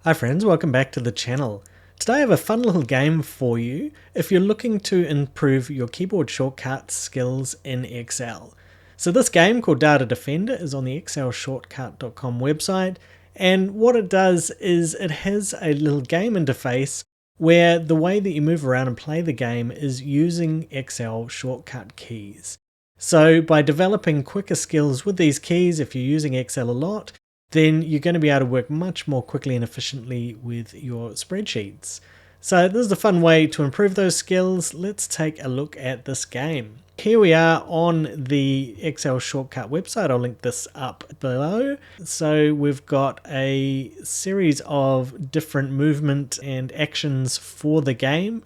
Hi friends, welcome back to the channel. Today I have a fun little game for you if you're looking to improve your keyboard shortcut skills in Excel. So this game called Data Defender is on the excelshortcut.com website, and what it does is it has a little game interface where the way that you move around and play the game is using Excel shortcut keys. So by developing quicker skills with these keys, if you're using Excel a lot, then you're going to be able to work much more quickly and efficiently with your spreadsheets. So this is a fun way to improve those skills. Let's take a look at this game. Here we are on the Excel shortcut website. I'll link this up below. So we've got a series of different movement and actions for the game,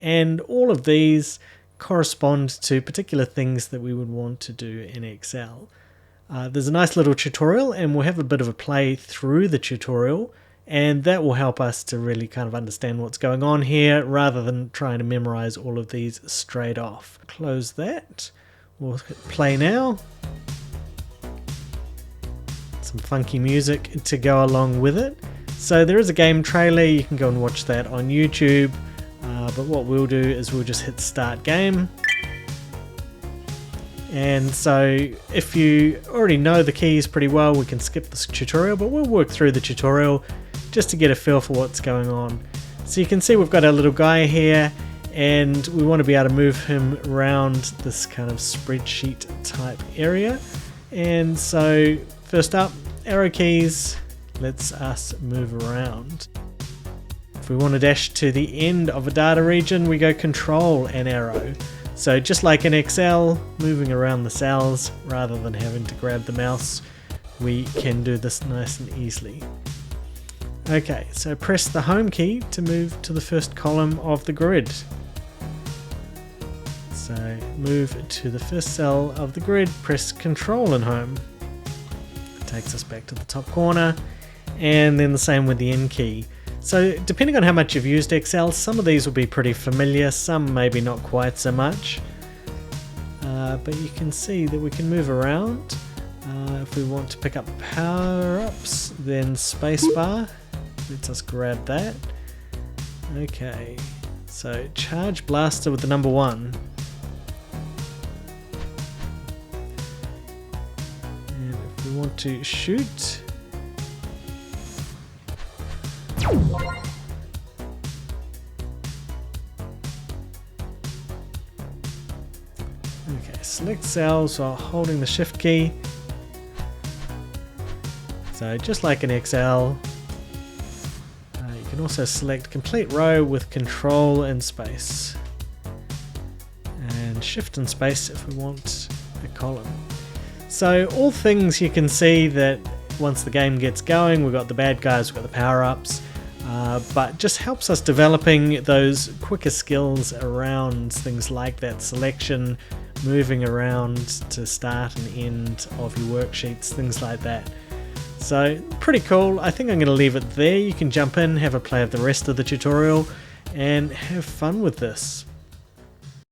and all of these correspond to particular things that we would want to do in Excel. There's a nice little tutorial, and we'll have a bit of a play through the tutorial, and that will help us to really kind of understand what's going on here rather than trying to memorize all of these straight off. Close that. We'll hit play now. Some funky music to go along with it. So there is a game trailer, you can go and watch that on YouTube, but what we'll do is we'll just hit start game. And so if you already know the keys pretty well, we can skip this tutorial, but we'll work through the tutorial just to get a feel for what's going on. So you can see we've got our little guy here, and we want to be able to move him around this kind of spreadsheet type area. And so first up, arrow keys lets us move around. If we want to dash to the end of a data region, we go control and arrow. So just like in Excel, moving around the cells rather than having to grab the mouse, we can do this nice and easily. Okay, so press the home key to move to the first column of the grid. So move to the first cell of the grid, press control and home. It takes us back to the top corner, and then the same with the N key. So depending on how much you've used Excel, some of these will be pretty familiar, some maybe not quite so much. But you can see that we can move around. If we want to pick up power-ups, then spacebar lets us grab that. Okay, so charge blaster with the number 1. And if we want to shoot, okay, select cells while holding the shift key. So just like in Excel, you can also select complete row with control and space, and shift and space if we want a column. So all things you can see that once the game gets going, we've got the bad guys, we've got the power-ups, but just helps us developing those quicker skills around things like that selection, moving around to start and end of your worksheets, things like that. So pretty cool. I think I'm going to leave it there. You can jump in, have a play of the rest of the tutorial, and have fun with this.